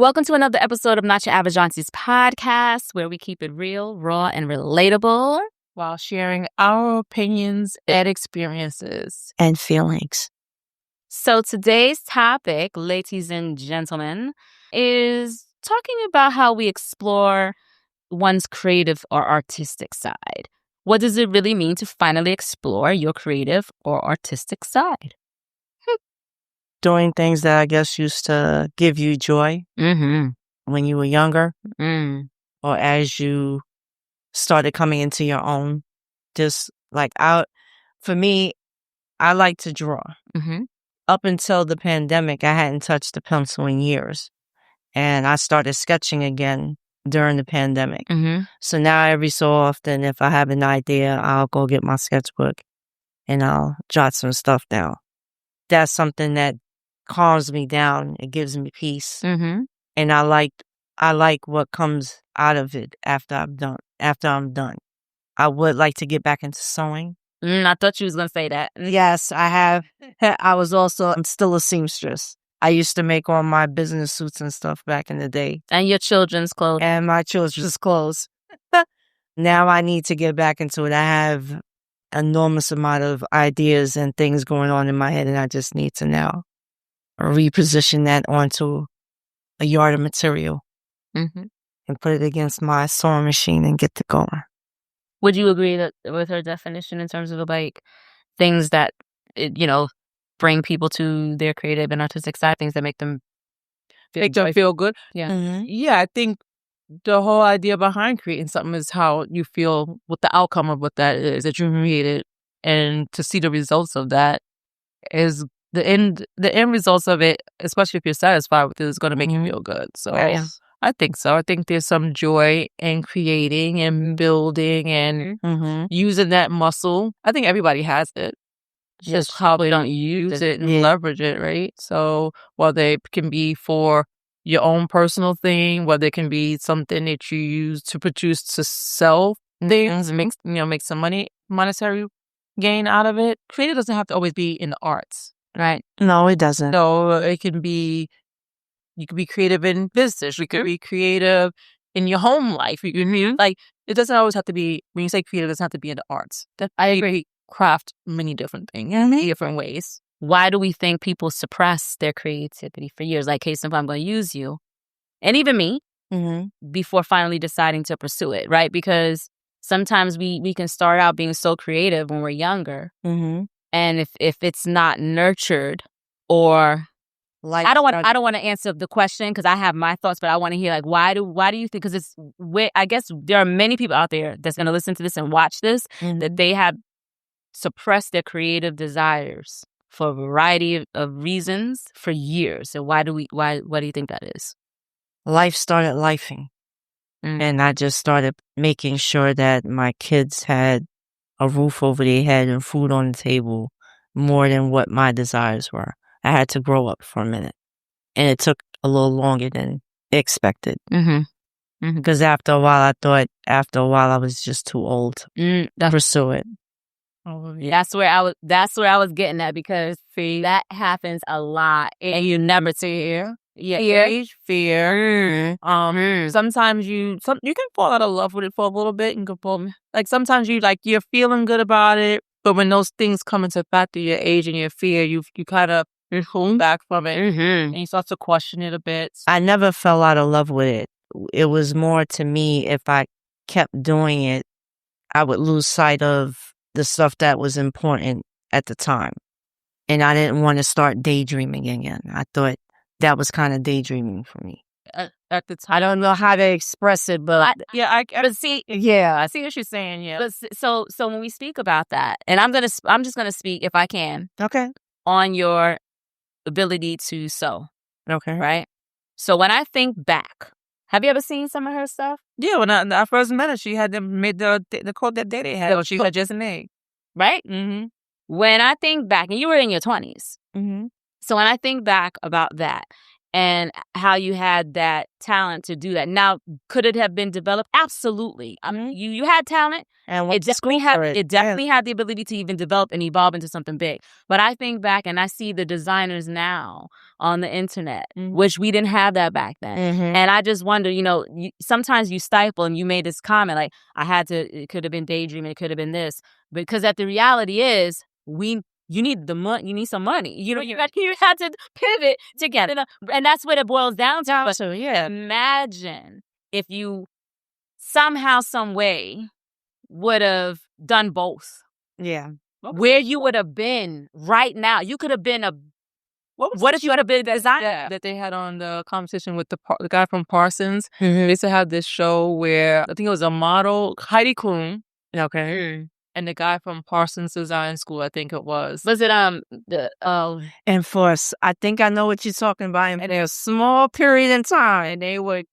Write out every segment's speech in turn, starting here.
Welcome to another episode of Not Your Average Aunties podcast, where we keep it real, raw, and relatable while sharing our opinions and experiences and feelings. So today's topic, ladies and gentlemen, is talking about how we explore one's creative or artistic side. What does it really mean to finally explore your creative or artistic side? Doing things that I guess used to give you joy when you were younger, or as you started coming into your own. Just like for me, I like to draw. Up until the pandemic, I hadn't touched a pencil in years, and I started sketching again during the pandemic. So now every so often, if I have an idea, I'll go get my sketchbook and I'll jot some stuff down. That's something that calms me down. It gives me peace, and I like what comes out of it after I'm done. I would like to get back into sewing. I thought you was gonna say that. Yes, I have. I'm still a seamstress. I used to make all my business suits and stuff back in the day. And your children's clothes. And my children's clothes. Now I need to get back into it. I have enormous amount of ideas and things going on in my head, and I just need to now reposition that onto a yard of material and put it against my sewing machine and get to going. Would you agree with her definition in terms of like things that, bring people to their creative and artistic side, things that make them feel good? Yeah. Yeah, I think the whole idea behind creating something is how you feel, what the outcome of what that is that you created, and to see the results of that is the end results of it, especially if you're satisfied with it, is going to make you feel good. So yeah. I think so. I think there's some joy in creating and building and using that muscle. I think everybody has it. Just probably don't use it and leverage it, right? So whether it can be for your own personal thing, whether it can be something that you use to produce to sell things, make some monetary gain out of it. Creative doesn't have to always be in the arts, right? No, it doesn't. So it can be. You could be creative in business. You could be creative in your home life. You can it doesn't always have to be, when you say creative, it doesn't have to be in the arts. I agree. Craft many different things, different ways. Why do we think people suppress their creativity for years? Like, case in point, I'm going to use you, and even me, before finally deciding to pursue it, right? Because sometimes we can start out being so creative when we're younger, and if it's not nurtured or I don't want to answer the question because I have my thoughts, but I want to hear why do you think? Because I guess there are many people out there that's going to listen to this and watch this that they have suppressed their creative desires for a variety of reasons for years. So why do you think that is? Life started lifing, and I just started making sure that my kids had a roof over their head and food on the table more than what my desires were. I had to grow up for a minute, and it took a little longer than expected. Because after a while, I was just too old to pursue it. Oh, yeah. That's where I was getting at, because that happens a lot, and you never see it. Fear. Sometimes you can fall out of love with it for a little bit, and sometimes you're feeling good about it, but when those things come into factor, your age and your fear, you kind of pull back from it, and you start to question it a bit. I never fell out of love with it. It was more, to me, if I kept doing it, I would lose sight of the stuff that was important at the time. And I didn't want to start daydreaming again. I thought that was kind of daydreaming for me. At the time. I don't know how to express it, but I see what you're saying. Yeah. But so when we speak about that, and I'm just gonna speak, if I can, on your ability to sew. Okay. Right? So when I think back, have you ever seen some of her stuff? Yeah, when I first met her, she had made the quote that day they had. So she had just made. Right? When I think back, and you were in your 20s. So when I think back about that, and how you had that talent to do that. Now, could it have been developed? Absolutely. I mean, you had talent. And it definitely had the ability to even develop and evolve into something big. But I think back and I see the designers now on the internet, which we didn't have that back then. And I just wonder, sometimes you stifle, and you made this comment like, it could have been daydreaming, it could have been this. Because the reality is, you need the money. You need some money. You had to pivot to get it, and that's what it boils down to. So yeah, imagine if you somehow, some way, would have done both. Yeah, where you would have been right now. You could have been What if you had been a designer? That they had on the competition with the guy from Parsons. They used to have this show where I think it was a model, Heidi Klum. Okay. And the guy from Parsons Design School, I think it was. Was it And I think I know what you're talking about. And there's a small period in time, and they would.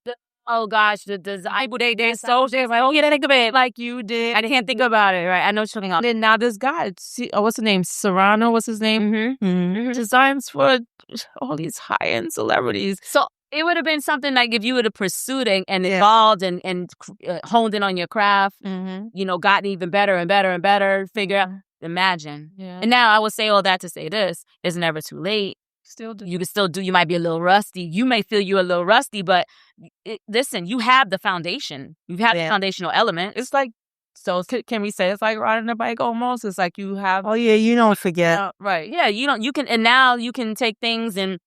Oh gosh, the design. They so like, oh yeah, they think of it like you did. I didn't think about it, right? I know something else. Then now this guy, what's his name? Serrano, what's his name? Designs for all these high-end celebrities. So it would have been something like if you would have pursued and evolved and honed in on your craft, gotten even better and better and better, figure out, imagine. Yeah. And now I would say all that to say this, it's never too late. You can still do, you might be a little rusty. You may feel you're a little rusty, but listen, you have the foundation. You have the foundational element. It's like, so can we say it's like riding a bike almost? It's like you have. Oh yeah, you don't forget. Right. Yeah, and now you can take things and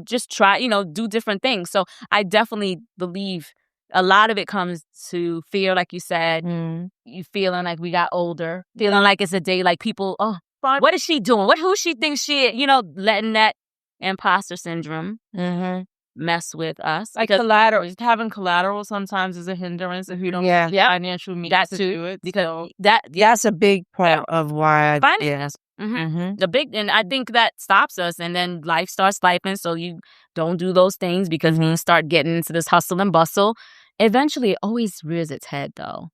just try, do different things. So I definitely believe a lot of it comes to fear, like you said. You feeling like we got older, feeling like it's a day like people, what is she doing? Who she thinks she is? Letting that imposter syndrome mess with us. Like collateral. Having collateral sometimes is a hindrance if you don't have financial means to do it. Because that's a big part of why. And I think that stops us, and then life starts lifing, so you don't do those things because when you start getting into this hustle and bustle, eventually it always rears its head, though.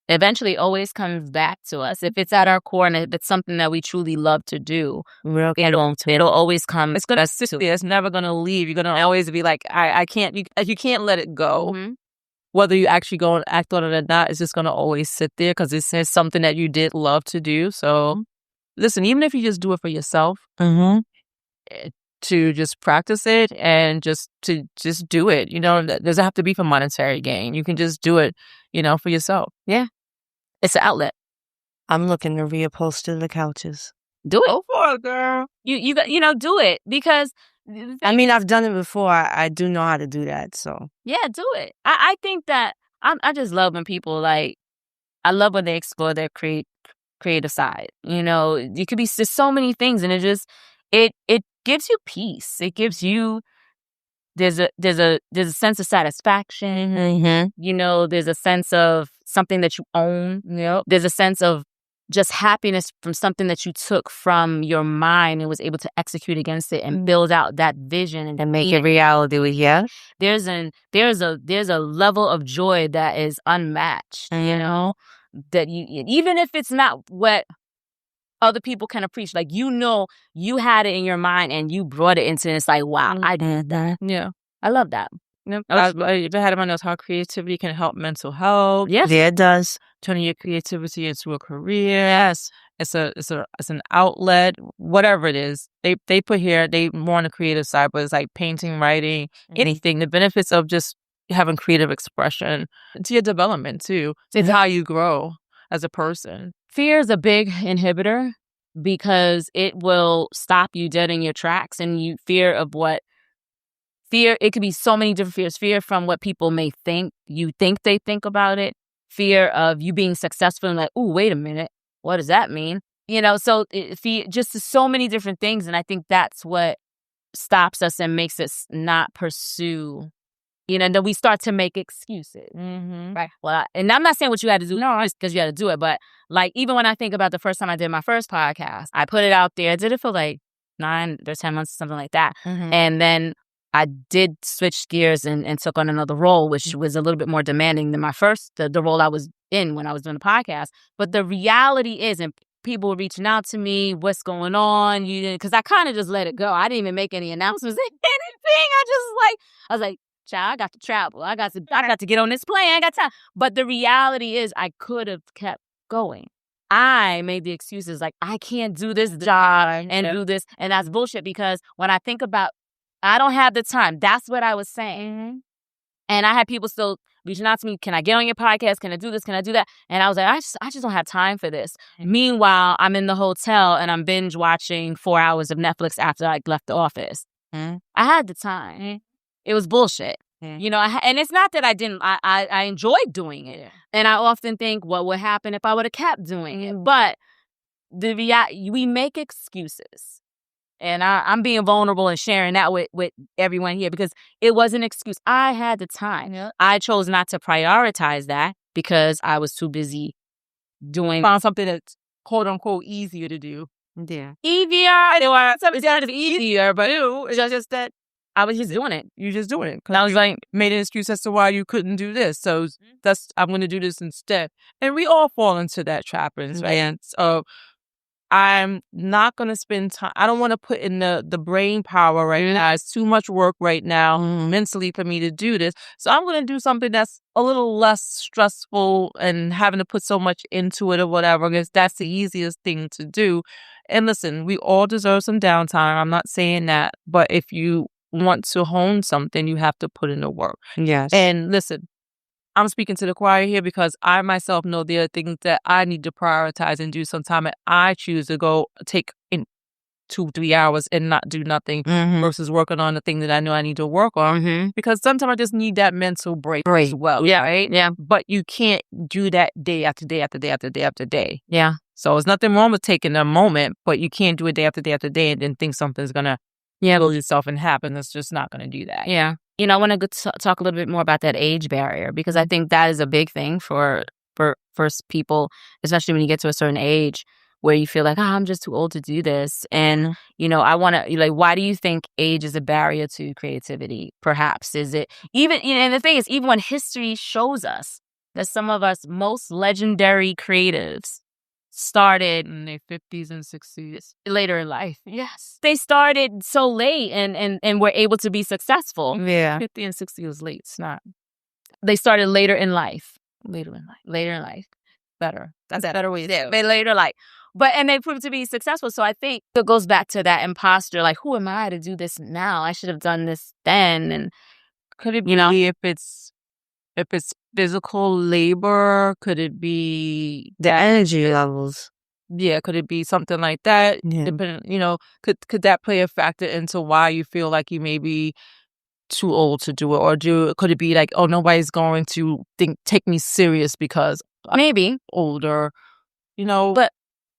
Eventually it always comes back to us. If it's at our core and if it's something that we truly love to do, it'll always come. It's going to sit there. It's never going to leave. You're going to always be like, I can't, you can't let it go. Whether you actually go and act on it or not, it's just going to always sit there because it says something that you did love to do. So listen, even if you just do it for yourself, to just practice it and just do it. It doesn't have to be for monetary gain. You can just do it, for yourself. Yeah. It's an outlet. I'm looking to reupholster the couches. Do it. Go for it, girl. You do it because. I mean, I've done it before. I do know how to do that. So yeah, do it. I think that I just love when people I love when they explore their creative side. You could be just so many things, and it gives you peace. It gives you there's a sense of satisfaction. There's a sense of something that you own. There's a sense of just happiness from something that you took from your mind and was able to execute against it and build out that vision and make it reality. Yeah, there's a level of joy that is unmatched. That even if it's not what other people can appreciate, you had it in your mind and you brought it into. It's like, wow, I did that. Yeah, I love that. Yep. I had in my notes how creativity can help mental health. Yes. Yeah, it does. Turning your creativity into a career. Yes. It's an outlet, whatever it is. They put here, they more on the creative side, but it's like painting, writing, anything. The benefits of just having creative expression to your development too. It's how you grow as a person. Fear is a big inhibitor because it will stop you dead in your tracks, and you fear of what. Fear, it could be so many different fears. Fear from what people may think. You think they think about it. Fear of you being successful and ooh, wait a minute. What does that mean? So fear, just so many different things. And I think that's what stops us and makes us not pursue. And then we start to make excuses. Right. Well, and I'm not saying what you had to do. No, it's because you had to do it. But even when I think about the first time I did my first podcast, I put it out there. I did it for 9 or 10 months, something like that. And then I did switch gears and took on another role, which was a little bit more demanding than my first, the role I was in when I was doing the podcast. But the reality is, and people were reaching out to me, what's going on? You didn't, because I kind of just let it go. I didn't even make any announcements, anything. I was like, child, I got to travel. I got to get on this plane. I ain't got time. But the reality is I could have kept going. I made the excuses like, I can't do this job and do this. And that's bullshit, because when I think about, I don't have the time. That's what I was saying. Mm-hmm. And I had people still reaching out to me. Can I get on your podcast? Can I do this? Can I do that? And I was like, I just don't have time for this. Mm-hmm. Meanwhile, I'm in the hotel and I'm binge watching 4 hours of Netflix after I left the office. Mm-hmm. I had the time. Mm-hmm. It was bullshit. Yeah. You know, and it's not that I didn't, I enjoyed doing it. Yeah. And I often think, what would happen if I would have kept doing it? But we make excuses. And I'm being vulnerable and sharing that with everyone here, because it was an excuse. I had the time. Yeah. I chose not to prioritize that because I was too busy found something that's quote unquote easier to do. Yeah. Easier. It's not easier, but it's just that I was just doing it. You're just doing it. Because I was like, made an excuse as to why you couldn't do this. So I'm going to do this instead. And we all fall into that trap, right? So I'm not going to spend time. I don't want to put in the brain power right now. It's too much work right now mentally for me to do this. So I'm going to do something that's a little less stressful and having to put so much into it or whatever, because that's the easiest thing to do. And listen, we all deserve some downtime. I'm not saying that. But if you want to hone something, you have to put in the work. Yes. And listen, I'm speaking to the choir here because I myself know there are things that I need to prioritize and do sometime, and I choose to go take in 2-3 hours and not do nothing versus working on the thing that I know I need to work on, because sometimes I just need that mental break as well. Yeah. Right? Yeah. But you can't do that day after day after day after day after day. Yeah. So there's nothing wrong with taking a moment, but you can't do it day after day after day and then think something's going to blow yourself and happen. It's just not going to do that. Yeah. You know, I want to talk a little bit more about that age barrier, because I think that is a big thing for people, especially when you get to a certain age where you feel like, I'm just too old to do this. And, you know, I want to, like, why do you think age is a barrier to creativity? Perhaps is it even, and the thing is, even when history shows us that some of us most legendary creatives started in their 50s and 60s, later in life. Yes. They started so late and were able to be successful. Yeah. 50 and 60 was late. It's not. They started later in life. Later in life. Better. That's a better way to do it. Later life. And they proved to be successful. So I think it goes back to that imposter, like, who am I to do this now? I should have done this then. And could it be, if it's physical labor? Could it be the energy levels? Yeah, could it be something like that? Yeah. Depending, could that play a factor into why you feel like you may be too old to do it? Or could it be like, oh, nobody's going to take me serious because maybe older, But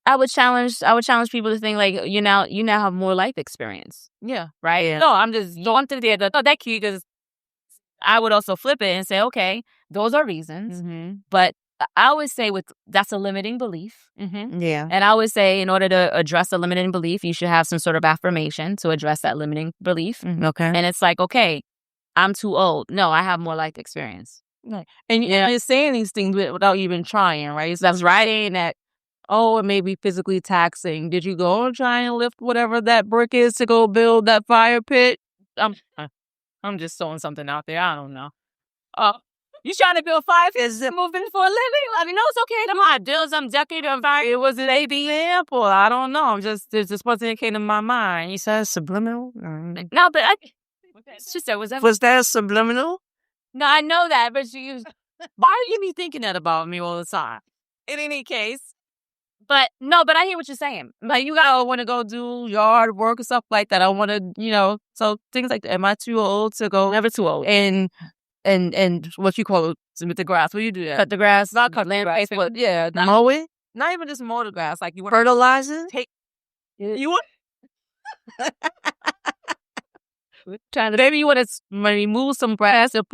I would challenge people to think like, you now have more life experience. Yeah. Right? Yeah. No, I'm just going to that cute, because I would also flip it and say, okay, those are reasons. But I always say that's a limiting belief. Yeah. And I always say, in order to address a limiting belief, you should have some sort of affirmation to address that limiting belief. Okay. And it's like, okay, I'm too old. No, I have more life experience. Right. And you're saying these things without even trying, right? So that's writing that, it may be physically taxing. Did you go and try and lift whatever that brick is to go build that fire pit? I'm just throwing something out there. I don't know. You trying to build fire pits and moving for a living? I mean, no, it's okay. Come on, build some decade of fire. It was an example. I don't know. There's just something that came to my mind. You said subliminal? No, but it's just was that subliminal? No, I know that, but why do you be thinking that about me all the time? In any case. But I hear what you're saying. Like, you gotta want to go do yard work and stuff like that. I want to, so things like that. Am I too old to go? Never too old. And what you call it with the grass? What do you do that? Cut the grass, not cut land grass. But yeah, mow it. Not even just mow the grass. Like, you want fertilizer. You want. Maybe you want to remove some grass and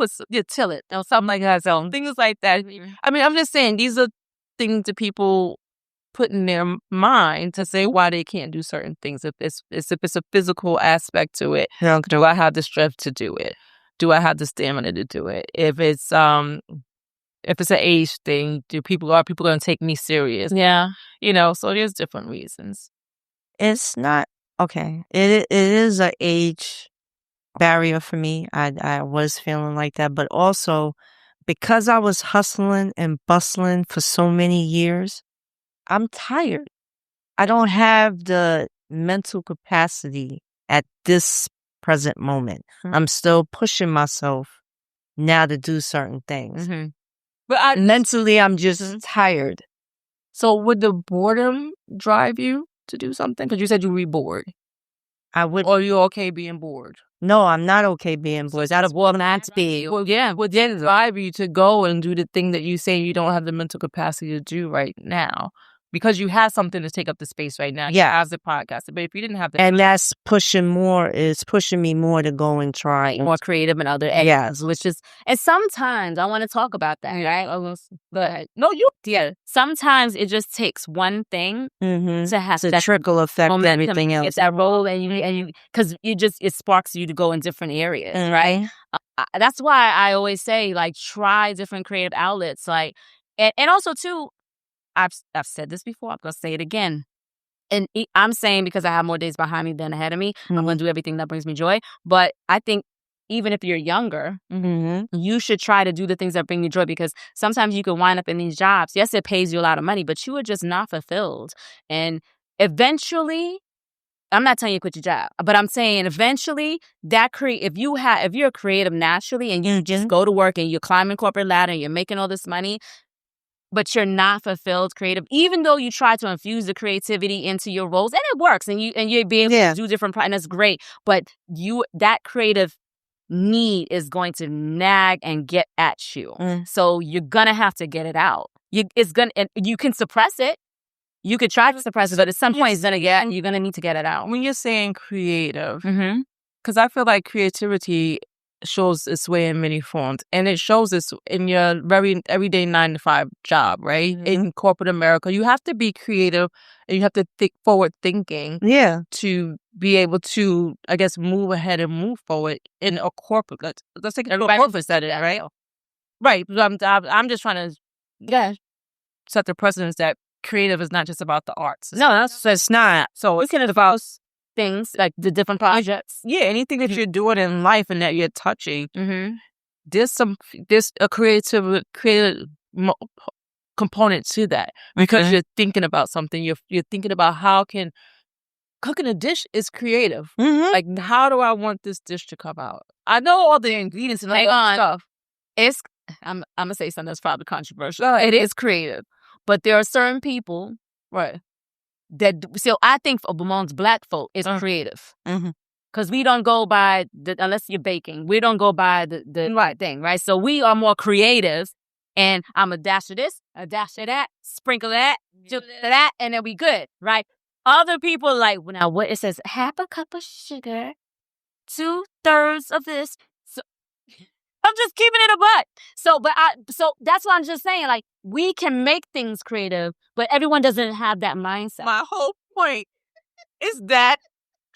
till it or something like that. So things like that. I mean, I'm just saying, these are things that people put in their mind to say why they can't do certain things. If it's a physical aspect to it, do I have the strength to do it? Do I have the stamina to do it? If it's if it's an age thing, are people going to take me serious? Yeah. So there's different reasons. It's not okay. It is an age barrier for me. I was feeling like that, but also because I was hustling and bustling for so many years, I'm tired. I don't have the mental capacity at this present moment. I'm still pushing myself now to do certain things. But mentally, I'm just tired. So would the boredom drive you to do something? Because you said you would be bored. I would. Or are you okay being bored? No, I'm not okay being bored. Out of boredom, that's big. Well, yeah. Would then drive you to go and do the thing that you say you don't have the mental capacity to do right now? Because you have something to take up the space right now. Yeah. As a podcaster. But if you didn't have that. And that's pushing me more to go and try. More creative and other areas, which is, and sometimes I want to talk about that, right? Go ahead. No, sometimes it just takes one thing to have that trickle effect everything else. It's that role and you, because it sparks you to go in different areas, right? That's why I always say, like, try different creative outlets, like, and also too, I've said this before, I'm gonna say it again. And I'm saying because I have more days behind me than ahead of me, I'm going to do everything that brings me joy. But I think even if you're younger, you should try to do the things that bring you joy, because sometimes you can wind up in these jobs. Yes, it pays you a lot of money, but you are just not fulfilled. And eventually, I'm not telling you to quit your job, but I'm saying eventually if you're creative naturally and you just go to work and you're climbing corporate ladder and you're making all this money, but you're not fulfilled creative, even though you try to infuse the creativity into your roles, and it works, and you're being able to do different, and that's great. But that creative need is going to nag and get at you. So you're gonna have to get it out. And you can suppress it. You could try to suppress it, but at some point you're gonna need to get it out. When you're saying creative, because I feel like creativity shows its way in many forms, and it shows this in your very everyday 9-to-5 job, right? In corporate America, you have to be creative and you have to think forward thinking, to be able to, I guess, move ahead and move forward in a corporate. Let's take a corporate setting, right? Right. I'm just trying to set the precedence that creative is not just about the arts. No, it's not. So it's about things like the different projects. Yeah, anything that you're doing in life and that you're touching. There's a creative component to that, because you're thinking about something. You're thinking about cooking a dish is creative. Like, how do I want this dish to come out? I know all the ingredients and all that stuff. I'm gonna say something that's probably controversial. It is creative, but there are certain people, right? So I think amongst Black folk, it's creative. Because we don't go by unless you're baking, we don't go by the right thing, right? So we are more creative, and I'm a dash of this, a dash of that, sprinkle that, that, and then we good, right? Other people like, well, now what it says, half a cup of sugar, 2/3 of this. So I'm just keeping it a butt. So that's what I'm just saying. Like, we can make things creative, but everyone doesn't have that mindset. My whole point is that,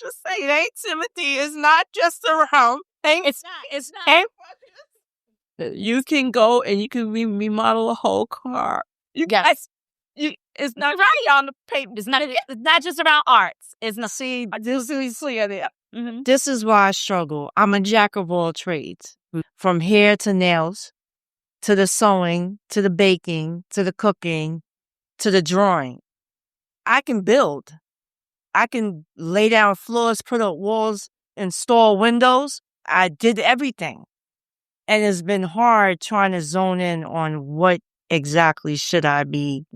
just say it ain't, Timothy, is not just around. It's not. You can go and you can remodel a whole car. Yes. It's not right on the paper. It's not just around arts. It's not. This is why I struggle. I'm a jack of all trades. From hair to nails, to the sewing, to the baking, to the cooking, to the drawing. I can build. I can lay down floors, put up walls, install windows. I did everything. And it's been hard trying to zone in on what exactly should I be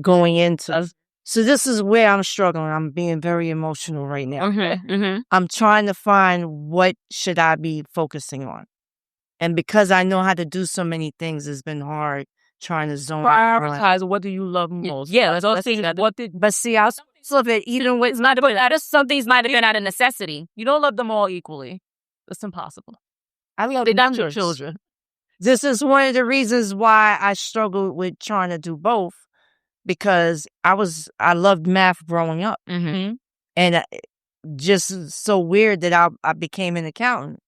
going into. So this is where I'm struggling. I'm being very emotional right now. I'm trying to find what should I be focusing on. And because I know how to do so many things, it's been hard trying to zone out. Prioritize what do you love most. Yeah, let's all see that. But see, I also love it even with some things might have been out of necessity. You don't love them all equally. It's impossible. I love the children. This is one of the reasons why I struggled with trying to do both, because I loved math growing up. And just so weird that I became an accountant.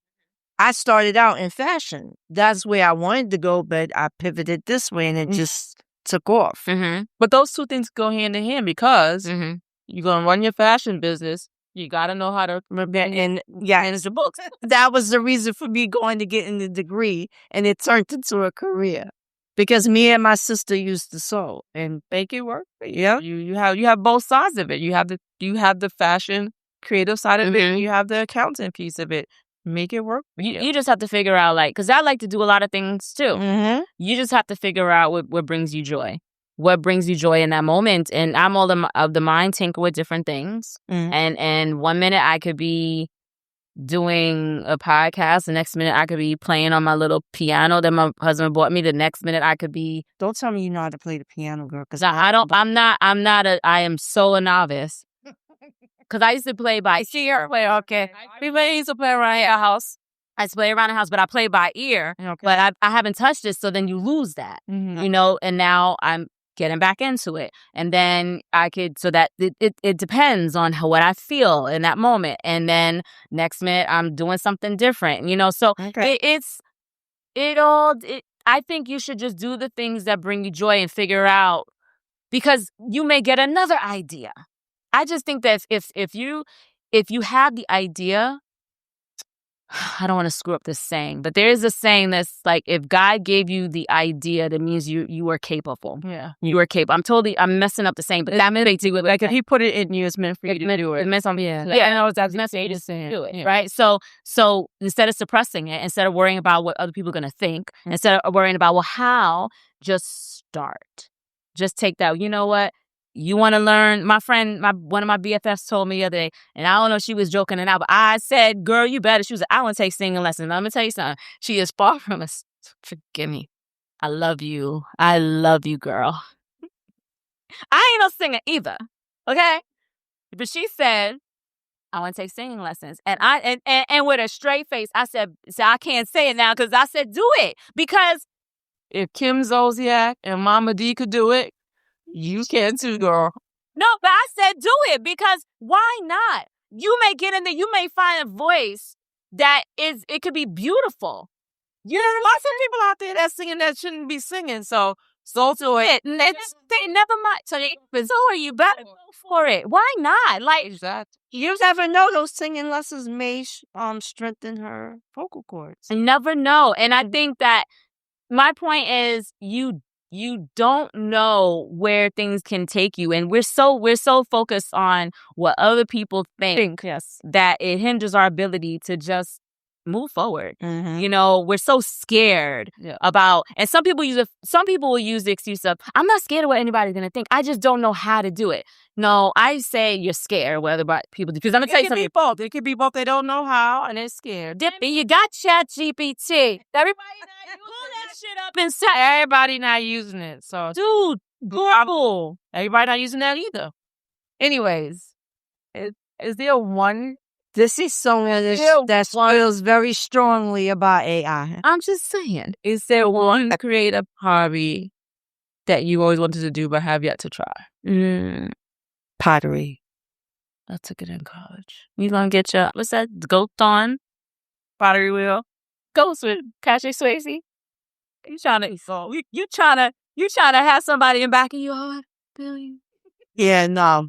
I started out in fashion. That's where I wanted to go, but I pivoted this way and it just took off. But those two things go hand in hand because you're going to run your fashion business. You got to know how to manage the books. That was the reason for me going to get in the degree, and it turned into a career. Because me and my sister used to sew and make it work. Yeah, you have both sides of it. You have the fashion creative side of it. You have the accounting piece of it. Make it work. You just have to figure out, like, because I like to do a lot of things too. You just have to figure out what brings you joy. What brings you joy in that moment. And I'm all of the mind tinker with different things. And 1 minute I could be doing a podcast. The next minute I could be playing on my little piano that my husband bought me. The next minute I could be. Don't tell me you know how to play the piano, girl. Because I am so a novice. Because I used to play by ear. Okay. We used to play around our house. I used to play around the house, but I play by ear. Okay. But I haven't touched it, so then you lose that. You know, and now I'm getting back into it. And then I could, so that it depends on what I feel in that moment. And then next minute I'm doing something different, you know. So I think you should just do the things that bring you joy and figure out, because you may get another idea. I just think that if you have the idea, I don't want to screw up this saying, but there is a saying that's like, if God gave you the idea, that means you are capable. Yeah. You are capable. I'm messing up the saying, but that means like if he put it in you, it's meant for you to do it. It's meant for me. Yeah. I know that's meant for you to do it. Yeah. Right? So instead of suppressing it, instead of worrying about what other people are going to think, instead of worrying about, well, how, just start. Just take that. You know what? You want to learn? My friend, one of my BFFs told me the other day, and I don't know if she was joking or not, but I said, girl, you better. She was like, I want to take singing lessons. Now, let me tell you something. She is far from us. Forgive me. I love you. I love you, girl. I ain't no singer either. Okay? But she said, I want to take singing lessons. And and with a straight face, I said, I can't say it now, because I said, do it. Because if Kim Zolciak and Mama D could do it, you can too, girl. No, but I said do it, because why not? You may get in there, you may find a voice that it could be beautiful. You know, lots of people out there that's singing that shouldn't be singing, so do it. Never mind. So are you better go for it. Why not? Like, exactly. You never know, those singing lessons may strengthen her vocal cords. You never know. And I think that my point is, you don't know where things can take you, and we're so focused on what other people think. Yes, that it hinders our ability to just move forward. You know, we're so scared about, and some people will use the excuse of, I'm not scared of what anybody's gonna think. I just don't know how to do it. No, I say you're scared whether people do, because I'm gonna tell you something. It could be both. They don't know how and they're scared. You got ChatGPT. Everybody pull that shit up and say. Everybody not using it. So, dude, Google. Everybody not using that either. Anyways, is there one? This is someone that feels very strongly about AI. I'm just saying. Is there one creative hobby that you always wanted to do but have yet to try? Pottery. I took it in college. You gonna get your, what's that? Goat on pottery wheel. Ghost with Patrick Swayze. You trying to have somebody in back of you? Oh, I feel you. Yeah, no.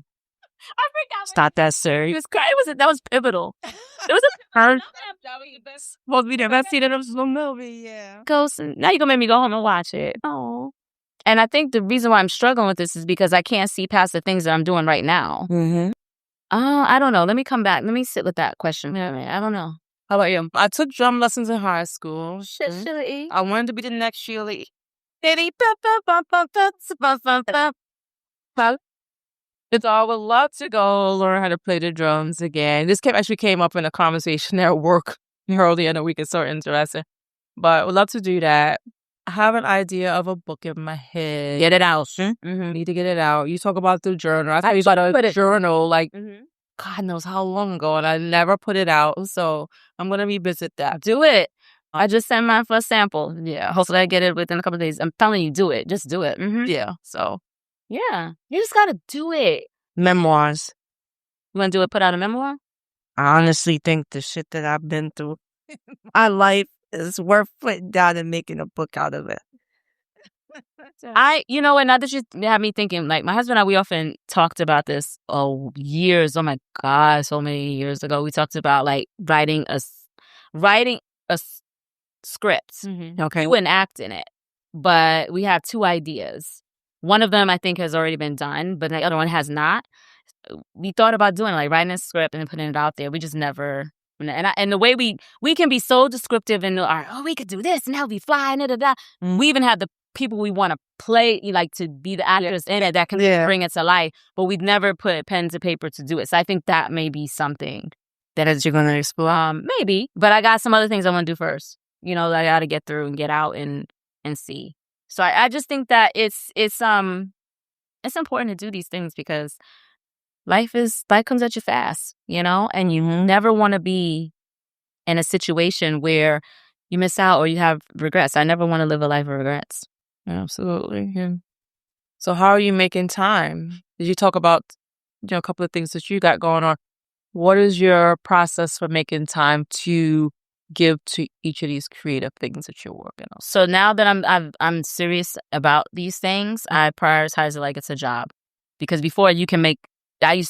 I forgot. It's not that serious. That was pivotal. It was supposed to be the best scene in the movie. Yeah. Ghost. Now you're gonna make me go home and watch it. Oh. And I think the reason why I'm struggling with this is because I can't see past the things that I'm doing right now. I don't know. Let me come back. Let me sit with that question. I don't know. How about you? I took drum lessons in high school. Sheila E. I wanted to be the next Sheila E. So I would love to go learn how to play the drums again. This actually came up in a conversation at work earlier in the week. It's so interesting. But I would love to do that. I have an idea of a book in my head. Get it out. Need to get it out. You talk about the journal. I thought you about a journal, like, God knows how long ago, and I never put it out. So I'm going to revisit that. Do it. I just sent mine for a sample. Yeah. Hopefully I get it within a couple of days. I'm telling you, do it. Just do it. Yeah. So. Yeah. You just got to do it. Memoirs. You want to do it? Put out a memoir? I honestly think the shit that I've been through. My life is worth putting down and making a book out of it. And now that you have me thinking, like my husband and I, we often talked about this years. Oh my God, so many years ago. We talked about like writing a script. Okay. You wouldn't act in it, but we have two ideas. One of them I think has already been done, but the other one has not. We thought about doing like writing a script and putting it out there. We just never. And the way we can be so descriptive and we could do this and that would be flying da da da. We even have the people we want to play, like to be the actors in it that can bring it to life, but we've never put pen to paper to do it. So I think that may be something that you're going to explore. Maybe, but I got some other things I want to do first. That I got to get through and get out and see. So I just think that it's important to do these things because life comes at you fast, and you never want to be in a situation where you miss out or you have regrets. I never want to live a life of regrets. Absolutely. Yeah. So how are you making time? Did you talk about a couple of things that you got going on? What is your process for making time to give to each of these creative things that you're working on? So now that I'm serious about these things, I prioritize it like it's a job. Because before I used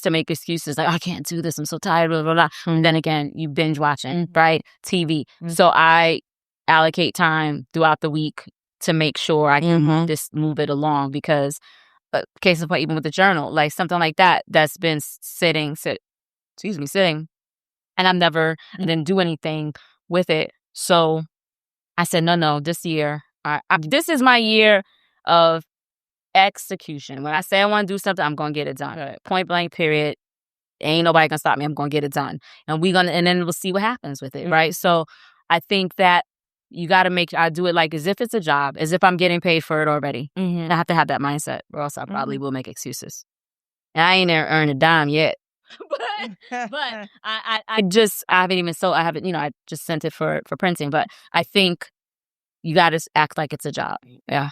to make excuses like, I can't do this, I'm so tired, blah, blah, blah. And then again, you binge watching, right? TV. So I allocate time throughout the week to make sure I can just move it along because, case in point, even with the journal, like something like that's been sitting. And I didn't do anything with it. So I said, no, this year, this is my year of execution. When I say I want to do something, I'm going to get it done. Right. Point blank, period. Ain't nobody going to stop me. I'm going to get it done. And then we'll see what happens with it. Right. So I think that you got to I do it like as if it's a job, as if I'm getting paid for it already. And I have to have that mindset or else I probably will make excuses. And I ain't earned a dime yet. but I haven't even sold. I just sent it for printing. But I think you got to act like it's a job. Yeah.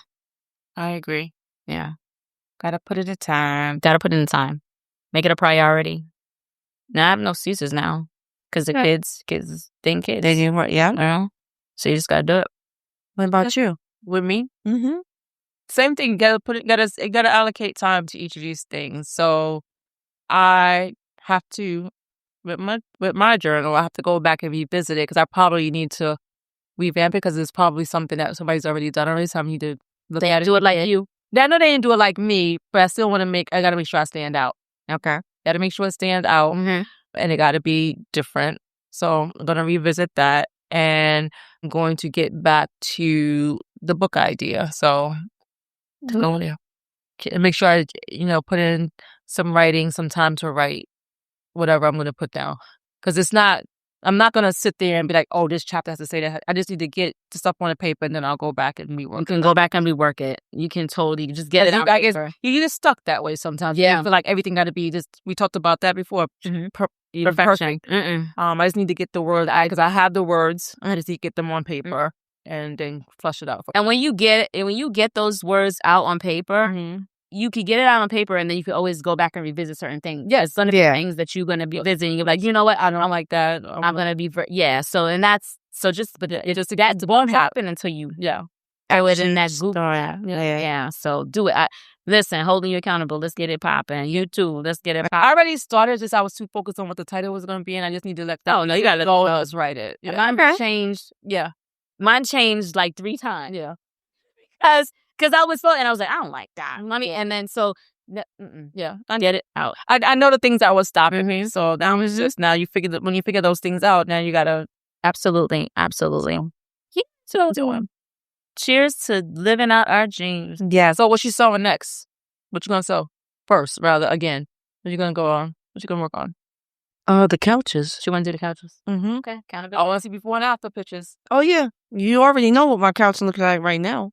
I agree. Yeah. Gotta put it in time. Make it a priority. Now I have no excuses now because the kids think kids. They do what? Yeah. So you just gotta do it. What about you? With me? Same thing. Gotta allocate time to each of these things. So I have to with my journal. I have to go back and revisit it because I probably need to revamp it because it's probably something that somebody's already done already. So I need to look at it. Do it like you. I know they didn't do it like me, but I still want to I got to make sure I stand out. Okay. Got to make sure it stands out and it got to be different. So I'm going to revisit that and I'm going to get back to the book idea. So make sure I, put in some writing, some time to write whatever I'm going to put down. Because I'm not going to sit there and be like, oh, this chapter has to say that. I just need to get the stuff on the paper and then I'll go back and rework it. You can go back and rework it. You can totally just get it out. I guess you get stuck that way sometimes. Yeah. You feel like everything got to be just, we talked about that before. Perfection. I just need to get the words, because I have the words. I just need to get them on paper and then flush it out. And when you get those words out on paper, you could get it out on paper and then you could always go back and revisit certain things. Yeah, it's gonna be things that you're gonna be visiting. You're like, you know what? I don't like that. I'm gonna be So that won't happen until you I was in that group. Yeah. So do it. Listen, holding you accountable. Let's get it popping. You too. Let's get it popping. I already started. Just I was too focused on what the title was gonna be, and I just need to let. Oh no, you gotta go. Let's write it. Yeah. Mine changed. Yeah, mine changed like 3 times. Yeah, because I was and I was like, I don't like that. And then so. I get it out. I know the things that was stopping me, so that was just now. When you figure those things out, now you gotta absolutely. Yeah, so doing. Cheers to living out our dreams. Yeah. So what you sewing next? What you gonna sew first? Rather again, what you gonna go on? What you gonna work on? The couches. She want to do the couches. Okay. I want to see before and after pictures. Oh yeah, you already know what my couch looks like right now.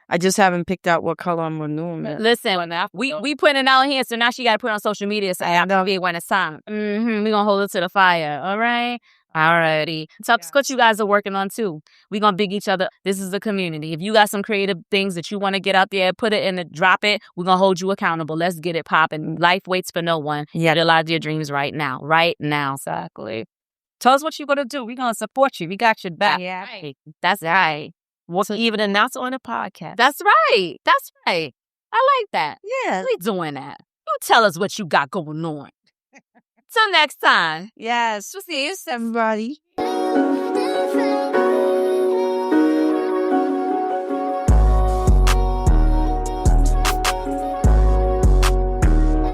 I just haven't picked out what color I'm renewing it. Listen, we putting it out here, so now she got to put it on social media. So I have to be when it's time. We're gonna hold it to the fire. All right. Alrighty. Tell us what you guys are working on too. We're gonna big each other. This is the community. If you got some creative things that you want to get out there, put it in and drop it. We're gonna hold you accountable. Let's get it popping. Life waits for no one. You realize your dreams right now. Right now. Exactly. Tell us what you're going to do. We're going to support you. We got your back. Yeah. Right. That's right. So even announce on a podcast. That's right. That's right. I like that. Yeah. We doing that. You tell us what you got going on. Till next time. Yes. We'll see you, everybody.